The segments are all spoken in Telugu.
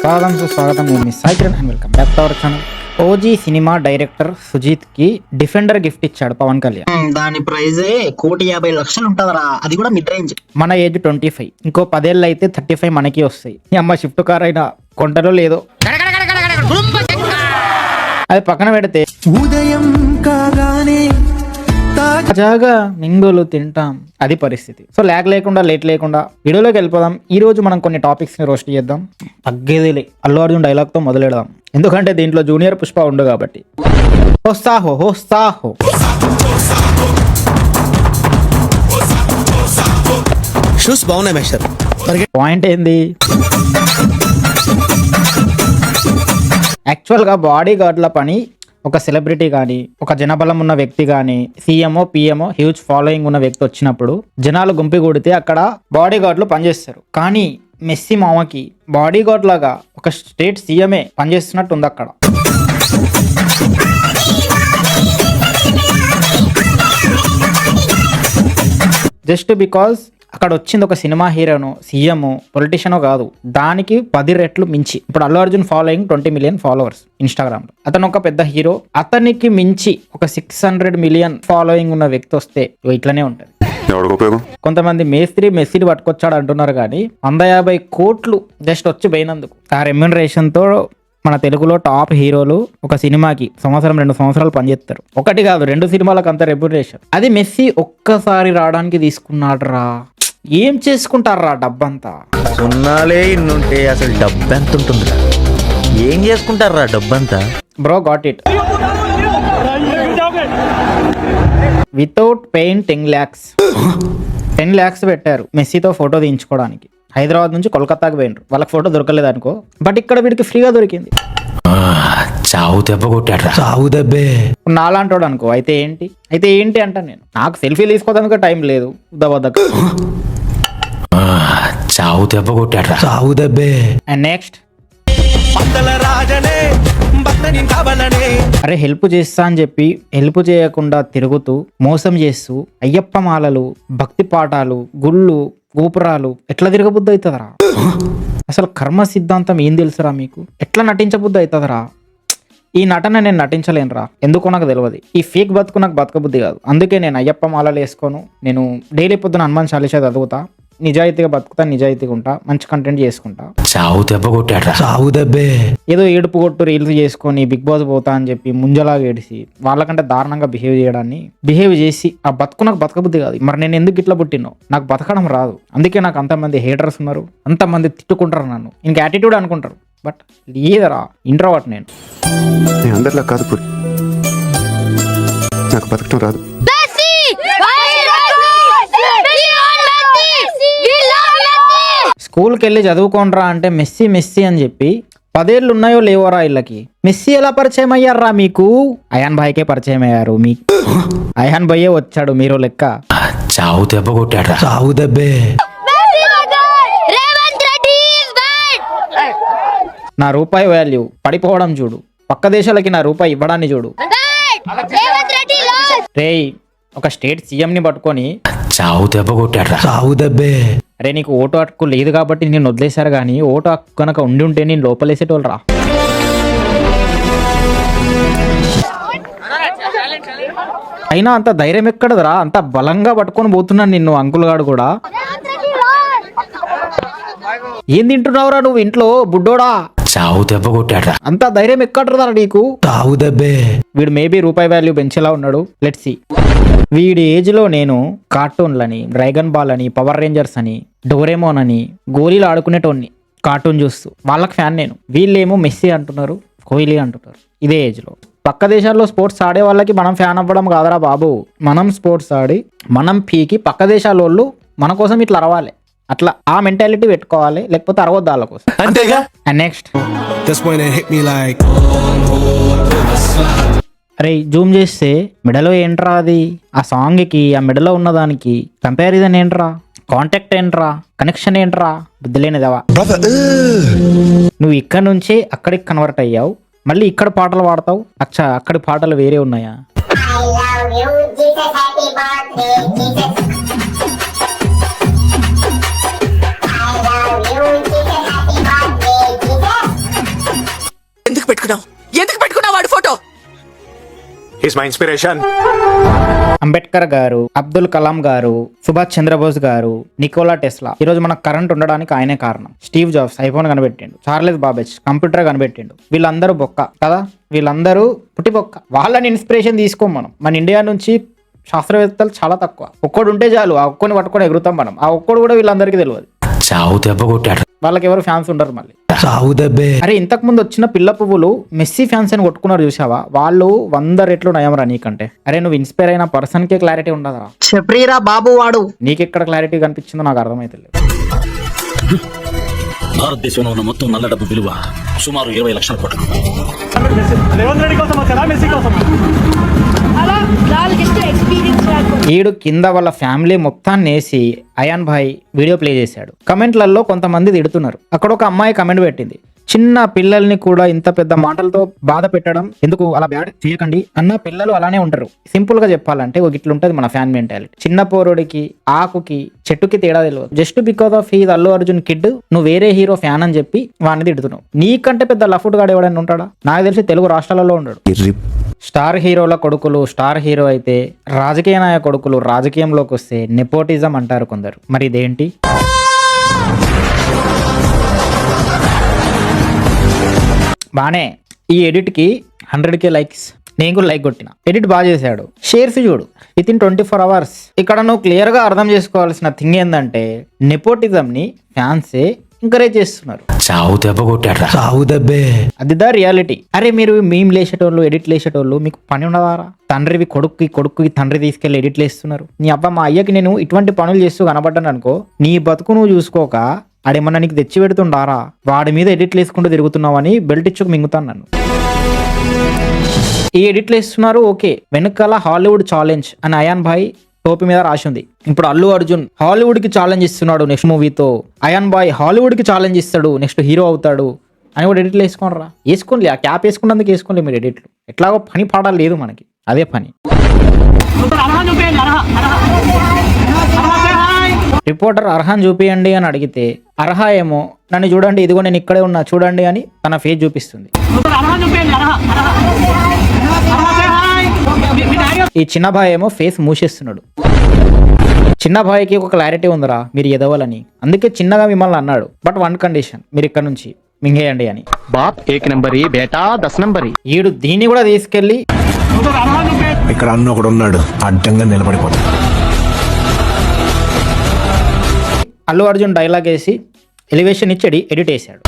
స్వాగతం నేను మీ Sai Kiran and welcome back to our channel. OG cinema director Sujeeth కి డిఫెండర్ గిఫ్ట్ ఇచ్చాడు పవన్ కళ్యాణ్. దాని ప్రైజ్ 1,50,00,000 ఉంటదరా, అది కూడా మిడ్ రేంజ్. మన ఏజ్ 25, ఇంకో 10 ఏళ్ళు అయితే 35 మనకి వస్తాయి. అమ్మ షిఫ్ట్ కార్ అయినా కొంటలో లేదో అది పక్కన పెడితే ఉదయం కాగానే తాజాగా మింగులు తింటాం, అది పరిస్థితి. సో ల్యాగ్ లేకుండా లేట్ లేకుండా వీడియోలోకి వెళ్ళిపోదాం. ఈ రోజు మనం కొన్ని టాపిక్స్ ని రోస్ట్ చేద్దాం. తగ్గేదిలే అల్లు అర్జున్ డైలాగ్ తో మొదలెడదాం, ఎందుకంటే దీంట్లో జూనియర్ పుష్ప ఉండు కాబట్టి. హోస్తాహో హోస్తాహో షూస్ బాగున్నాయి మేస్టర్. పాయింట్ ఏంది? యాక్చువల్గా బాడీ గార్డ్ల పని ఒక సెలబ్రిటీ కానీ ఒక జనబలం ఉన్న వ్యక్తి కానీ సీఎంఓ పిఎంఓ హ్యూజ్ ఫాలోయింగ్ ఉన్న వ్యక్తి వచ్చినప్పుడు జనాలు గుంపి కొడితే అక్కడ బాడీ గార్డులు పనిచేస్తారు. కానీ మెస్సీ మామకి బాడీ గార్డ్ లాగా ఒక స్టేట్ సీఎంఏ పనిచేస్తున్నట్టు ఉంది అక్కడ. జస్ట్ బికాజ్ అక్కడ వచ్చింది ఒక సినిమా హీరోను, సీఎం, పొలిటీషియన్ కాదు, దానికి 10 రెట్లు మించి. ఇప్పుడు Allu Arjun following 20 million followers Instagram లో. అతను ఒక పెద్ద హీరో, అతనికి మించి ఒక 600 మిలియన్ ఫాలోయింగ్ ఉన్న వ్యక్తి వస్తే ఇట్లనే ఉంటది. కొంతమంది మెస్సీని పట్టుకొచ్చాడు అంటున్నారు, కానీ 150 కోట్లు జస్ట్ వచ్చి పోయినందుకు. ఆ రెమ్యూనరేషన్ తో మన తెలుగులో టాప్ హీరోలు ఒక సినిమాకి 2 సంవత్సరాలు పనిచేస్తారు. ఒకటి కాదు 2 సినిమాలకు అంత రెమ్యూనరేషన్. అది మెస్సీ ఒక్కసారి రావడానికి తీసుకున్నాడు రా. ఏం చేసుకుంటారా డబ్బంతా? సున్నాలే ఇన్నుంటే అసలు డబ్బు ఎంత ఉంటుందిరా? ఏం చేసుకుంటారా డబ్బంతా? Bro got it. Without paying 10 lakhs 10 lakhs పెట్టారు మెస్సీతో ఫోటో తీయించుకోవడానికి. హైదరాబాద్ నుంచి కోల్కతాకి పోయినరు, వాళ్ళకి ఫోటో దొరకలేదు అనుకో, బట్ ఇక్కడ వీడికి ఫ్రీగా దొరికింది. చావు దెబ్బ కొట్టాడు. చావు దెబ్బే నాలాంటోడు అనుకో, అయితే ఏంటి అంటాను నేను. నాకు సెల్ఫీ తీసుకోవడానికి టైం లేదు. చావు దెబ్బ కొట్టాడు. చావు దెబ్బే. అండ్ నెక్స్ట్, అరే హెల్ప్ చేస్తా అని చెప్పి హెల్ప్ చేయకుండా తిరుగుతూ మోసం చేస్తూ అయ్యప్ప మాలలు, భక్తి పాఠాలు, గుళ్ళు, గోపురాలు ఎట్లా తిరగబుద్ధి అవుతుందరా? అసలు కర్మ సిద్ధాంతం ఏం తెలుసురా మీకు? ఎట్లా నటించబుద్ధి అవుతుందరా? ఈ నటన నేను నటించలేనురా, ఎందుకో నాకు తెలియదు. ఈ ఫేక్ బతుకు నాకు బతకబుద్ధి కాదు. అందుకే నేను అయ్యప్ప మాలలు వేసుకోను. నేను డైలీ పొద్దున హనుమాన్ చాలీసా చదువుతా, నిజాయితీగా బతుకుతా, నిజాయితీగా ఉంటా, మంచి కంటెంట్ చేసుకుంటా. చావు దెబ్బ కొట్టాడు. చావు దెబ్బే. ఏదో ఏడుపు కొట్టు రీల్స్ చేసుకొని బిగ్ బాస్ పోతా అని చెప్పి ముంజలాగా ఏడిసి వాళ్ళకంటే దారుణంగా బిహేవ్ చేసి ఆ బతుకు నాకు బతకబుద్ధి కాదు. మరి నేను ఎందుకు ఇట్లా పుట్టినో? నాకు బతకడం రాదు. అందుకే నాకు అంతమంది హేటర్స్ ఉన్నారు, అంతమంది తిట్టుకుంటారు నన్ను. ఇంక యాటిట్యూడ్ అనుకుంటారు, బట్ లేదరా, ఇంట్రోవర్ట్ నేను. అందరిలా కాదు, నాకు బతకడం రాదు. స్కూల్కి వెళ్ళి చదువుకోనరా అంటే మెస్సీ అని చెప్పి 10 ఏళ్ళు ఉన్నాయో లేవోరా వీళ్ళకి. మెస్సీ ఎలా పరిచయం అయ్యారా మీకు? అయాన్ భాయ్కే పరిచయం అయ్యారు. అయాన్ భాయ్యే వచ్చాడు మీరు లెక్క. చావు దెబ్బ కొట్టాడు. చావు దెబ్బే. నా రూపాయి వాల్యూ పడిపోవడం చూడు, పక్క దేశాలకి నా రూపాయి ఇవ్వడాన్ని చూడు. రేయ్, ఒక స్టేట్ సీఎం ని పట్టుకొని చావు దెబ్బ కొట్టాడు. చావు దెబ్బే. అరే నీకు ఓటు హక్కు లేదు కాబట్టి నేను వదిలేశారు, కానీ ఓటు హక్కు కనుక ఉండి ఉంటే నేను లోపలేసేటోళ్ళు రా. అయినా అంత ధైర్యం ఎక్కడదరా? అంత బలంగా పట్టుకొని పోతున్నాను నిన్ను అంకుల్ గాడు కూడా. ఏం తింటున్నావురా నువ్వు ఇంట్లో బుడ్డోడా? చావు దెబ్బ కొట్టాడు. అంత ధైర్యం ఎక్కడరా నీకు? చావు దెబ్బే. వీడు మేబీ రూపాయి వాల్యూ పెంచేలా ఉన్నాడు. Let's see. వీడి ఏజ్ లో నేను కార్టూన్లని, డ్రాగన్ బాల్ అని, పవర్ రేంజర్స్ అని, డోరేమోన్ అని గోళీలు ఆడుకునేటోన్ని కార్టూన్ చూస్తూ వాళ్ళకి ఫ్యాన్ నేను. వీళ్ళేమో మెస్సీ అంటున్నారు, కోహ్లీ అంటున్నారు. ఇదే ఏజ్ లో పక్క దేశాల్లో స్పోర్ట్స్ ఆడే వాళ్ళకి మనం ఫ్యాన్ అవ్వడం కాదరా బాబు. మనం స్పోర్ట్స్ ఆడి మనం పీకి పక్క దేశాల వాళ్ళు మన కోసం ఇట్లా అరవాలి. అట్లా ఆ మెంటాలిటీ పెట్టుకోవాలి, లేకపోతే అరవద్దు వాళ్ళ కోసం. అండ్ నెక్స్ట్, అరే జూమ్ చేస్తే మెడలో ఏంట్రా అది? ఆ సాంగ్ కి ఆ మెడలో ఉన్నదానికి కంపారిజన్ ఏంట్రా? కాంటాక్ట్ ఏంట్రా? కనెక్షన్ ఏంట్రా? బుద్ధిలేనిదవా. నువ్వు ఇక్కడ నుంచే అక్కడికి కన్వర్ట్ అయ్యావు, మళ్ళీ ఇక్కడ పాటలు పాడతావు. అచ్చా, అక్కడి పాటలు వేరే ఉన్నాయా? పెట్టుకున్నావు వాడి photo? Is my inspiration. Ambedkar గారు, అబ్దుల్ కలాం గారు, సుభాష్ చంద్రబోస్ గారు, నికోలా టెస్లా. ఈ రోజు మనకు కరెంట్ ఉండడానికి ఆయనే కారణం. స్టీవ్ జాబ్స్ ఐఫోన్ కనిపెట్టిండు. చార్లెస్ బాబేజ్ కంప్యూటర్ కనిపెట్టిండు. వీళ్ళందరూ బొక్క కదా, వీళ్ళందరూ పుట్టి బొక్క. వాళ్ళని ఇన్స్పిరేషన్ తీసుకోం మనం. మన ఇండియా నుంచి శాస్త్రవేత్తలు చాలా తక్కువ. ఒక్కడు ఉంటే చాలు, ఆ ఒక్కడిని పట్టుకొని ఎగురుతాం మనం. ఆ ఒక్కడు కూడా వీళ్ళందరికీ తెలియదు. చావు దెబ్బ కొట్టాడు. వాళ్ళకి ఎవరు ఫ్యాన్స్ ఉండరు మళ్ళీ. చావు దెబ్బే. అరే ఇంతకు ముందు వచ్చిన పిల్ల పువ్వులు మెస్సీ ఫ్యాన్స్ అని కొట్టుకున్నారు చూసావా? వాళ్ళు 100 రెట్లు నయమరా నీకంటే. అరే నువ్వు ఇన్స్పైర్ అయిన పర్సన్ కే క్లారిటీ ఉండదురా. చెప్పరీరా బాబు వాడు. నీకెక్కడ క్లారిటీ కనిపించిందో నాకు అర్థమైతే. భారతదేశంలో ఉన్న మొత్తం నల్ల డబ్బు విలువ సుమారు 20 లక్షల కోట్లు. ఈడు కింద వాళ్ళ ఫ్యామిలీ మొత్తాన్ని వేసి అయాన్ భాయ్ వీడియో ప్లే చేశాడు. కమెంట్లలో కొంతమంది తిడుతున్నారు. అక్కడ ఒక అమ్మాయి కమెంట్ పెట్టింది, చిన్న పిల్లల్ని కూడా ఇంత పెద్ద మాటలతో బాధ పెట్టడం ఎందుకు, అలా బ్యాడ్ చేయకండి అన్న. పిల్లలు అలానే ఉంటారు. సింపుల్ గా చెప్పాలంటే ఒక ఇట్లుంటది మన ఫ్యాన్ మెంటాలిటీ. చిన్న పోరుడికి, ఆకుకి, చెట్టుకి తేడా తెలియదు. Just because of his Allu Arjun kid నువ్వు వేరే హీరో ఫ్యాన్ అని చెప్పి వాడిని తిడుతున్నావు. నీకంటే పెద్ద లఫుట్ గాడు ఎవడైనా ఉంటాడా? నాకు తెలిసి తెలుగు రాష్ట్రాలలో ఉండడు. స్టార్ హీరోల కొడుకులు స్టార్ హీరో అయితే, రాజకీయ నాయక కొడుకులు రాజకీయంలోకి వస్తే నెపోటిజం అంటారు కొందరు. మరి ఇదేంటి? బానే ఈ ఎడిట్ కి 100K లైక్స్. నేను కూడా లైక్ కొట్టిన. ఎడిట్ బాగా చేశాడు. షేర్స్ చూడు విత్ ఇన్ 24 hours. ఇక్కడ నువ్వు క్లియర్ గా అర్థం చేసుకోవాల్సిన థింగ్ ఏంటంటే నెపోటిజం ని ఫ్యాన్సే ఎంకరేజ్ చేస్తున్నారు. చావు దెబ్బ కొట్టాడు. చావు దెబ్బే. అది ద రియాలిటీ. అరే మీరు మీమ్ లేసేటోళ్ళు, ఎడిట్ లేసేటోళ్ళు మీకు పని ఉండదారా? తండ్రివి కొడుక్కి తండ్రి తీసుకెళ్లి ఎడిట్ లేస్తున్నారు. నీ అబ్బా మా అయ్యకి నేను ఇటువంటి పనులు చేస్తూ కనబడ్డాను అనుకో, నీ బతుకు నువ్వు చూసుకోక ఆడేమన్నా నీకు తెచ్చి పెడుతుండారా? వాడి మీద ఎడిట్లు వేసుకుంటూ తిరుగుతున్నావని బెల్ట్ ఇచ్చుకు మింగుతాను నన్ను. ఈ ఎడిట్లు వేస్తున్నారు ఓకే, వెనకాల హాలీవుడ్ ఛాలెంజ్ అని అయాన్ భాయ్ టోపీ మీద రాసి ఉంది. ఇప్పుడు అల్లు అర్జున్ హాలీవుడ్ కి ఛాలెంజ్ ఇస్తున్నాడు నెక్స్ట్ మూవీతో. అయాన్ భాయ్ హాలీవుడ్ కి ఛాలెంజ్ ఇస్తాడు, నెక్స్ట్ హీరో అవుతాడు అని కూడా ఎడిట్లు వేసుకోనరా? వేసుకోండి. ఆ క్యాప్ వేసుకున్నందుకు వేసుకోండి మీరు ఎడిట్లు. ఎట్లాగో పని పాడాలి లేదు మనకి, అదే పని. రిపోర్టర్ అర్హాన్ చూపియండి అని అడిగితే అర్హా ఏమో నన్ను చూడండి, ఇదిగో నేను ఇక్కడే ఉన్నా చూడండి అని తన ఫేస్ చూపిస్తుంది. ఈ చిన్న భాయ్ ఏమో ఫేస్ మూసేస్తున్నాడు. చిన్న భాయ్కి ఒక క్లారిటీ ఉందిరా మీరు ఎదవాలని, అందుకే చిన్నగా మిమ్మల్ని అన్నాడు. బట్ 1 కండిషన్, మీరు ఇక్కడ నుంచి మింగేయండి అని. బాప్ 1 నంబరీ బేటా 10 నంబరీ. ఈడు దీన్ని కూడా తీసుకెళ్లి ఇక్కడ అన్న ఒకడు ఉన్నాడు, అడ్డంగా నిలబడిపోతాడు. అల్లు అర్జున్ డైలాగ్ వేసి ఎలివేషన్ ఇచ్చి ఎడిట్ వేసాడు.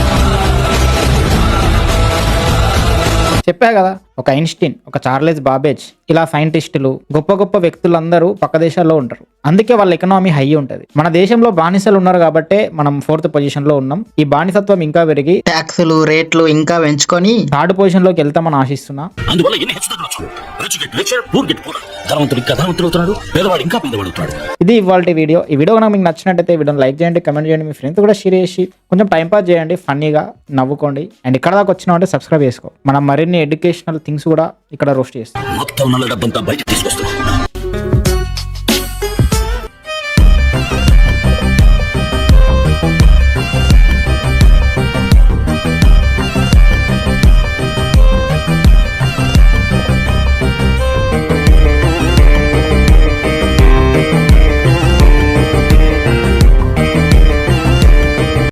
చెప్పా కదా, ఒక ఐన్స్టీన్, ఒక చార్లెస్ బాబేజ్, ఇలా సైంటిస్టులు గొప్ప గొప్ప వ్యక్తులందరూ పక్క దేశాల్లో ఉంటారు. అందుకే వాళ్ళ ఎకనామీ హై ఉంటది. మన దేశంలో బానిసలు ఉన్నారు కాబట్టే మనం 4th పొజిషన్ లో ఉన్నాం. ఈ బానిసత్వం ఇంకా పెరిగి ట్యాక్సులు రేట్లు ఇంకా పెంచుకొని 3rd పొజిషన్ లోకి వెళ్తామని ఆశిస్తున్నా. అందువల్ల ఎన్ని హెచ్చుతగ్గులు, rich get richer, poor get poor. ధనవంతుడు ఇంకా ధనవంతుడవుతున్నాడు, పేదవాడు ఇంకా పేదవాడవుతున్నాడు. ఇది ఇవాళ వీడియో. ఈ వీడియో కనుక మీకు నచ్చినట్టయితే వీడియోని లైక్ చేయండి, కమెంట్ చేయండి, మీ ఫ్రెండ్స్ కూడా షేర్ చేసి కొంచెం టైం పాస్ చేయండి, ఫన్నీగా నవ్వుకోండి. అండ్ ఇక్కడ దాకా వచ్చినామంటే సబ్స్క్రైబ్ చేసుకో. మనం మరిన్ని ఎడ్యుకేషనల్ థింగ్స్ కూడా ఇక్కడ రోస్ట్ చేస్తాం. మొత్తం నల్ల డబ్బంతా బయటకు తీసుకొస్తున్నాం.